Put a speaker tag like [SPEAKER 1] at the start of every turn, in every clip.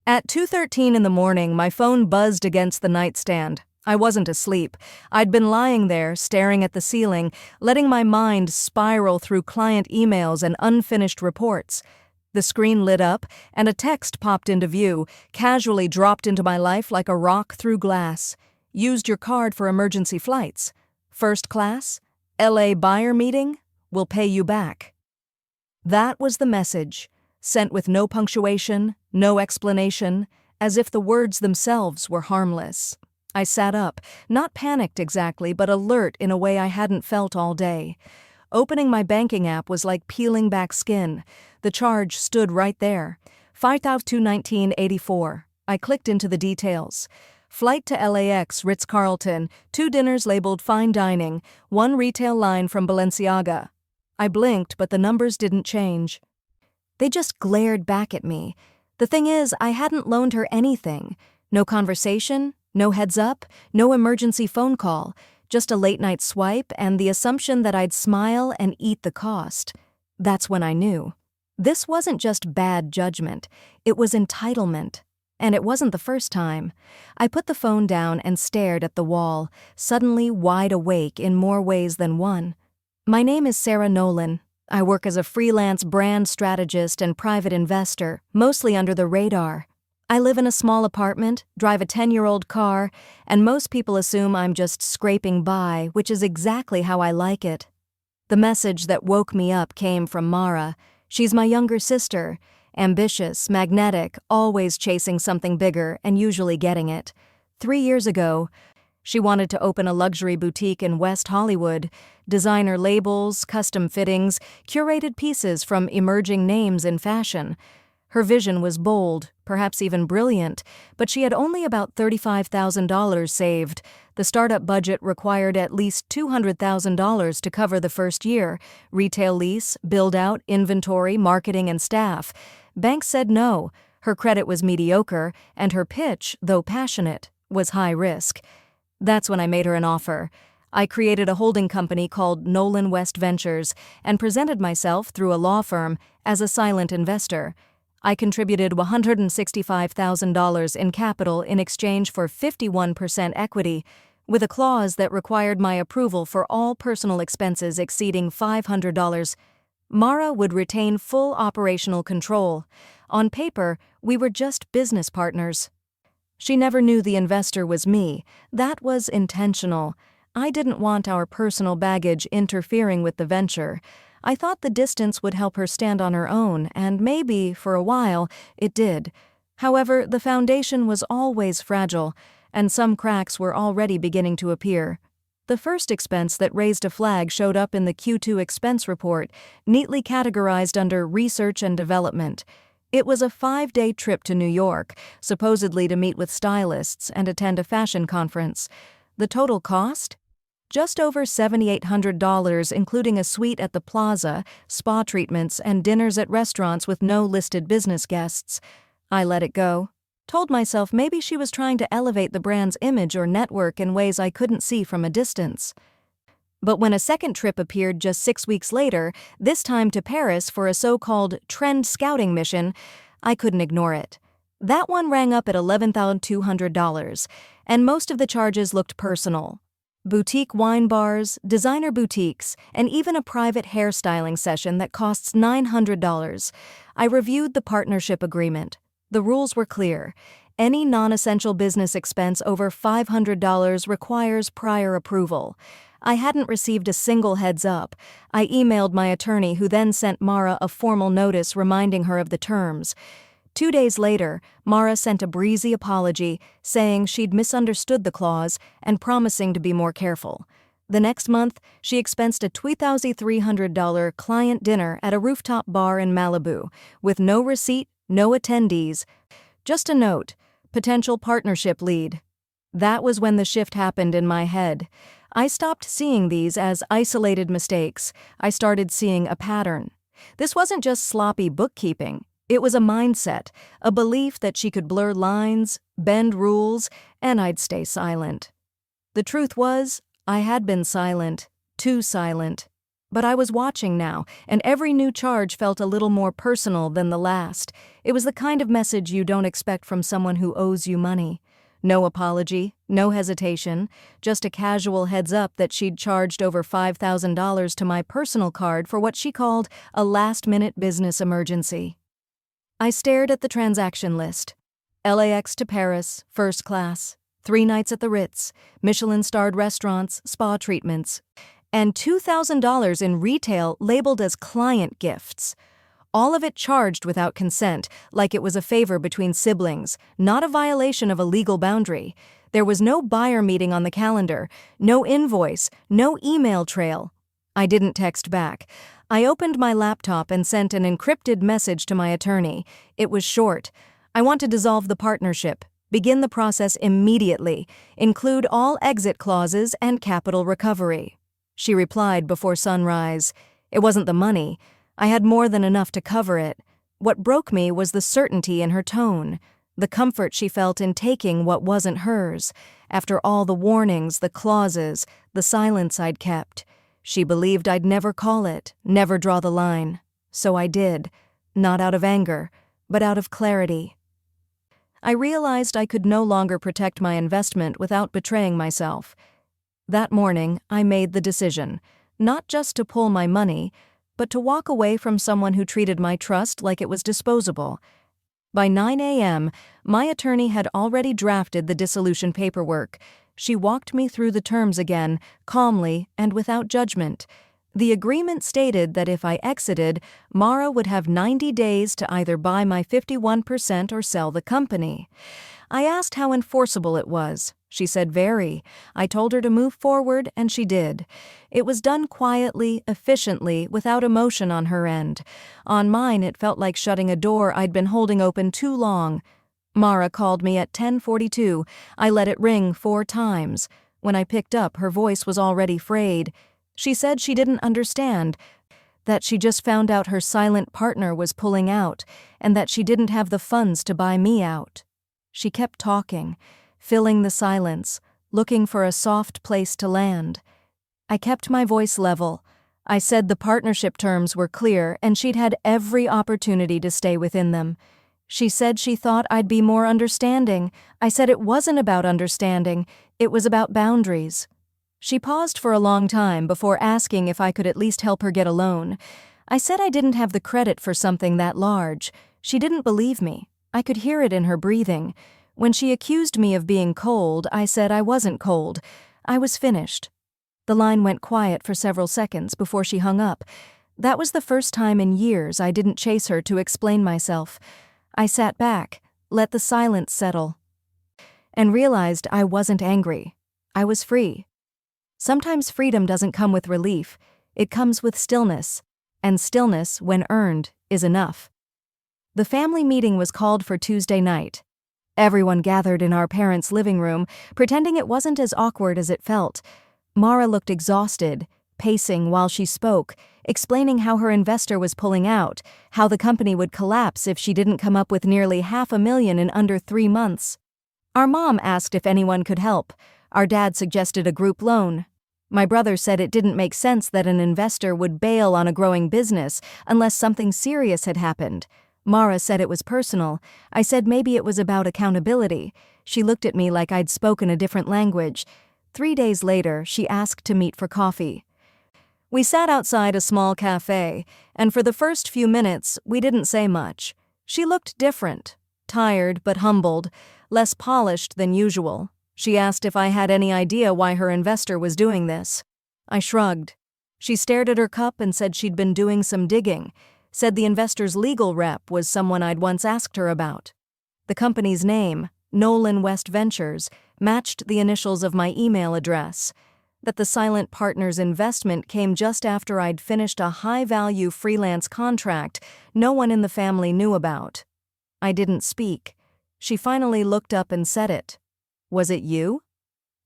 [SPEAKER 1] At 2:13 in the morning, my phone buzzed against the nightstand. I wasn't asleep. I'd been lying there, staring at the ceiling, letting my mind spiral through client emails and unfinished reports. The screen lit up, and a text popped into view, casually dropped into my life like a rock through glass. Used your card for emergency flights. First class? LA buyer meeting? We'll pay you back. That was the message, sent with no punctuation, no explanation, as if the words themselves were harmless. I sat up, not panicked exactly, but alert in a way I hadn't felt all day. Opening my banking app was like peeling back skin. The charge stood right there. $5,219.84. I clicked into the details. Flight to LAX, Ritz-Carlton, 2 dinners labeled fine dining, 1 retail line from Balenciaga. I blinked, but the numbers didn't change. They just glared back at me. The thing is, I hadn't loaned her anything. No conversation, no heads up, no emergency phone call, just a late-night swipe and the assumption that I'd smile and eat the cost. That's when I knew. This wasn't just bad judgment, it was entitlement. And it wasn't the first time. I put the phone down and stared at the wall, suddenly wide awake in more ways than one. My name is Sarah Nolan. I work as a freelance brand strategist and private investor, mostly under the radar. I live in a small apartment, drive a 10-year-old car, and most people assume I'm just scraping by, which is exactly how I like it. The message that woke me up came from Mara. She's my younger sister, ambitious, magnetic, always chasing something bigger and usually getting it. 3 years ago, she wanted to open a luxury boutique in West Hollywood, designer labels, custom fittings, curated pieces from emerging names in fashion. Her vision was bold, perhaps even brilliant, but she had only about $35,000 saved. The startup budget required at least $200,000 to cover the first year: retail lease, build-out, inventory, marketing, and staff. Banks said no. Her credit was mediocre, and her pitch, though passionate, was high risk. That's when I made her an offer. I created a holding company called Nolan West Ventures and presented myself through a law firm as a silent investor. I contributed $165,000 in capital in exchange for 51% equity, with a clause that required my approval for all personal expenses exceeding $500. Mara would retain full operational control. On paper, we were just business partners. She never knew the investor was me. That was intentional. I didn't want our personal baggage interfering with the venture. I thought the distance would help her stand on her own, and maybe, for a while, it did. However, the foundation was always fragile, and some cracks were already beginning to appear. The first expense that raised a flag showed up in the Q2 expense report, neatly categorized under research and development. It was a 5-day trip to New York, supposedly to meet with stylists and attend a fashion conference. The total cost? Just over $7,800, including a suite at the Plaza, spa treatments, and dinners at restaurants with no listed business guests. I let it go. Told myself maybe she was trying to elevate the brand's image or network in ways I couldn't see from a distance. But when a second trip appeared just 6 weeks later, this time to Paris for a so-called trend scouting mission, I couldn't ignore it. That one rang up at $11,200, and most of the charges looked personal. Boutique wine bars, designer boutiques, and even a private hairstyling session that costs $900. I reviewed the partnership agreement. The rules were clear. Any non-essential business expense over $500 requires prior approval. I hadn't received a single heads up. I emailed my attorney, who then sent Mara a formal notice reminding her of the terms. 2 days later, Mara sent a breezy apology, saying she'd misunderstood the clause and promising to be more careful. The next month, she expensed a $2,300 client dinner at a rooftop bar in Malibu, with no receipt, no attendees. Just a note: potential partnership lead. That was when the shift happened in my head. I stopped seeing these as isolated mistakes. I started seeing a pattern. This wasn't just sloppy bookkeeping. It was a mindset, a belief that she could blur lines, bend rules, and I'd stay silent. The truth was, I had been silent, too silent. But I was watching now, and every new charge felt a little more personal than the last. It was the kind of message you don't expect from someone who owes you money. No apology, no hesitation, just a casual heads up that she'd charged over $5,000 to my personal card for what she called a last-minute business emergency. I stared at the transaction list. LAX to Paris, first class, 3 nights at the Ritz, Michelin-starred restaurants, spa treatments, and $2,000 in retail labeled as client gifts. All of it charged without consent, like it was a favor between siblings, not a violation of a legal boundary. There was no buyer meeting on the calendar, no invoice, no email trail. I didn't text back. I opened my laptop and sent an encrypted message to my attorney. It was short. I want to dissolve the partnership. Begin the process immediately. Include all exit clauses and capital recovery. She replied before sunrise. It wasn't the money. I had more than enough to cover it. What broke me was the certainty in her tone, the comfort she felt in taking what wasn't hers. After all the warnings, the clauses, the silence I'd kept, she believed I'd never call it, never draw the line. So I did, not out of anger, but out of clarity. I realized I could no longer protect my investment without betraying myself. That morning, I made the decision, not just to pull my money, but to walk away from someone who treated my trust like it was disposable. By 9 a.m., my attorney had already drafted the dissolution paperwork. She walked me through the terms again, calmly and without judgment. The agreement stated that if I exited, Mara would have 90 days to either buy my 51% or sell the company. I asked how enforceable it was. She said very. I told her to move forward, and she did. It was done quietly, efficiently, without emotion on her end. On mine, it felt like shutting a door I'd been holding open too long. Mara called me at 10:42. I let it ring 4 times. When I picked up, her voice was already frayed. She said she didn't understand, that she just found out her silent partner was pulling out, and that she didn't have the funds to buy me out. She kept talking, filling the silence, looking for a soft place to land. I kept my voice level. I said the partnership terms were clear and she'd had every opportunity to stay within them. She said she thought I'd be more understanding. I said it wasn't about understanding, it was about boundaries. She paused for a long time before asking if I could at least help her get a loan. I said I didn't have the credit for something that large. She didn't believe me. I could hear it in her breathing. When she accused me of being cold, I said I wasn't cold. I was finished. The line went quiet for several seconds before she hung up. That was the first time in years I didn't chase her to explain myself. I sat back, let the silence settle, and realized I wasn't angry. I was free. Sometimes freedom doesn't come with relief. It comes with stillness, and stillness, when earned, is enough. The family meeting was called for Tuesday night. Everyone gathered in our parents' living room, pretending it wasn't as awkward as it felt. Mara looked exhausted, pacing while she spoke, explaining how her investor was pulling out, how the company would collapse if she didn't come up with nearly $500,000 in under 3 months. Our mom asked if anyone could help. Our dad suggested a group loan. My brother said it didn't make sense that an investor would bail on a growing business unless something serious had happened. Mara said it was personal. I said maybe it was about accountability. She looked at me like I'd spoken a different language. 3 days later, she asked to meet for coffee. We sat outside a small cafe, and for the first few minutes, we didn't say much. She looked different, tired but humbled, less polished than usual. She asked if I had any idea why her investor was doing this. I shrugged. She stared at her cup and said she'd been doing some digging, said the investor's legal rep was someone I'd once asked her about. The company's name, Nolan West Ventures, matched the initials of my email address. That the silent partner's investment came just after I'd finished a high-value freelance contract no one in the family knew about. I didn't speak. She finally looked up and said it. "Was it you?"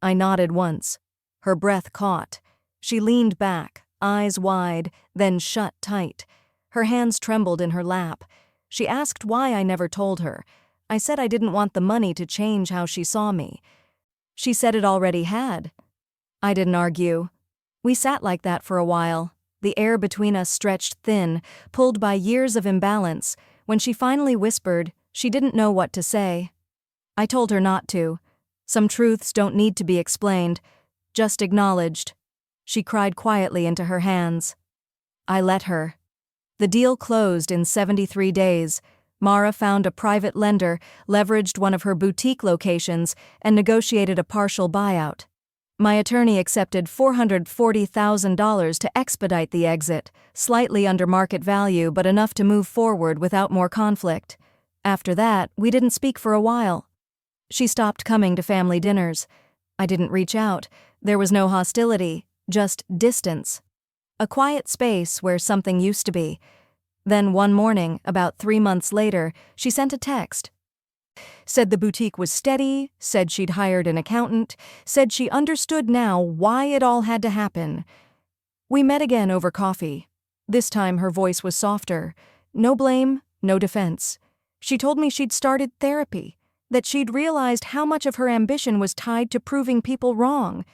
[SPEAKER 1] I nodded once. Her breath caught. She leaned back, eyes wide, then shut tight. Her hands trembled in her lap. She asked why I never told her. I said I didn't want the money to change how she saw me. She said it already had. I didn't argue. We sat like that for a while. The air between us stretched thin, pulled by years of imbalance. When she finally whispered, she didn't know what to say. I told her not to. Some truths don't need to be explained, just acknowledged. She cried quietly into her hands. I let her. The deal closed in 73 days. Mara found a private lender, leveraged one of her boutique locations, and negotiated a partial buyout. My attorney accepted $440,000 to expedite the exit, slightly under market value but enough to move forward without more conflict. After that, we didn't speak for a while. She stopped coming to family dinners. I didn't reach out. There was no hostility, just distance. A quiet space where something used to be. Then one morning, about 3 months later, she sent a text. Said the boutique was steady, said she'd hired an accountant, said she understood now why it all had to happen. We met again over coffee. This time her voice was softer. No blame, no defense. She told me she'd started therapy, that she'd realized how much of her ambition was tied to proving people wrong,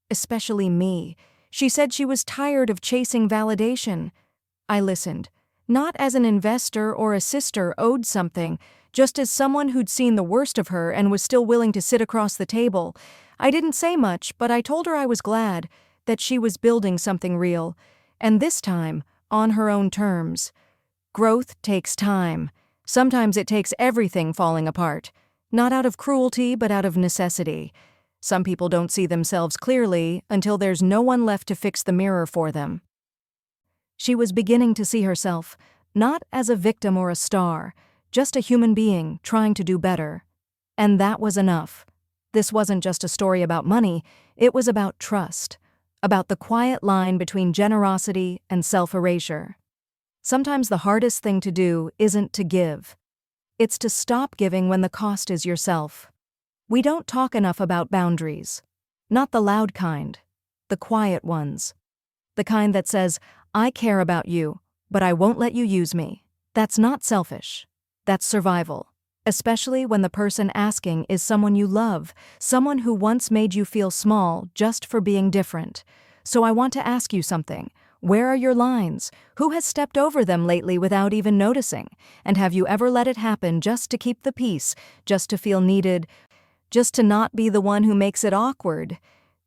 [SPEAKER 1] especially me. She said she was tired of chasing validation. I listened, not as an investor or a sister owed something, just as someone who'd seen the worst of her and was still willing to sit across the table. I didn't say much, but I told her I was glad that she was building something real, and this time, on her own terms. Growth takes time. Sometimes it takes everything falling apart, not out of cruelty but out of necessity. Some people don't see themselves clearly until there's no one left to fix the mirror for them. She was beginning to see herself, not as a victim or a star, just a human being trying to do better. And that was enough. This wasn't just a story about money, it was about trust, about the quiet line between generosity and self-erasure. Sometimes the hardest thing to do isn't to give. It's to stop giving when the cost is yourself. We don't talk enough about boundaries. Not the loud kind, the quiet ones. The kind that says, I care about you, but I won't let you use me. That's not selfish. That's survival, especially when the person asking is someone you love, someone who once made you feel small just for being different. So I want to ask you something. Where are your lines? Who has stepped over them lately without even noticing? And have you ever let it happen just to keep the peace, just to feel needed, just to not be the one who makes it awkward?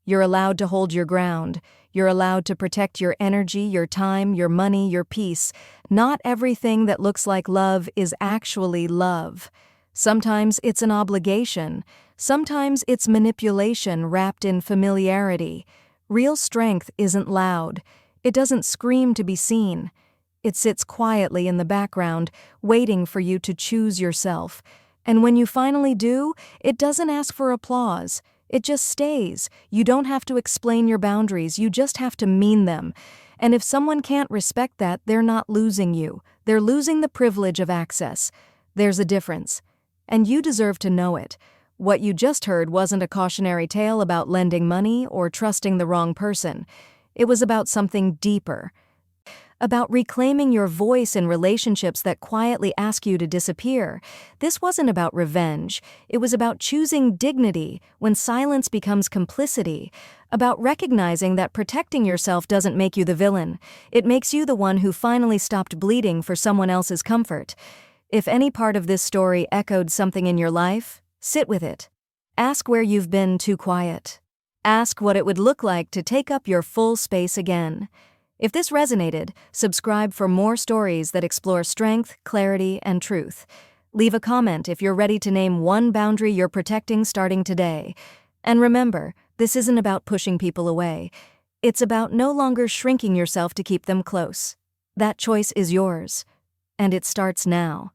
[SPEAKER 1] You're allowed to hold your ground. You're allowed to protect your energy, your time, your money, your peace. Not everything that looks like love is actually love. Sometimes it's an obligation. Sometimes it's manipulation wrapped in familiarity. Real strength isn't loud. It doesn't scream to be seen. It sits quietly in the background, waiting for you to choose yourself. And when you finally do, it doesn't ask for applause. It just stays. You don't have to explain your boundaries, you just have to mean them. And if someone can't respect that, they're not losing you. They're losing the privilege of access. There's a difference. And you deserve to know it. What you just heard wasn't a cautionary tale about lending money or trusting the wrong person. It was about something deeper. About reclaiming your voice in relationships that quietly ask you to disappear. This wasn't about revenge. It was about choosing dignity when silence becomes complicity. About recognizing that protecting yourself doesn't make you the villain. It makes you the one who finally stopped bleeding for someone else's comfort. If any part of this story echoed something in your life, sit with it. Ask where you've been too quiet. Ask what it would look like to take up your full space again. If this resonated, subscribe for more stories that explore strength, clarity, and truth. Leave a comment if you're ready to name one boundary you're protecting starting today. And remember, this isn't about pushing people away. It's about no longer shrinking yourself to keep them close. That choice is yours. And it starts now.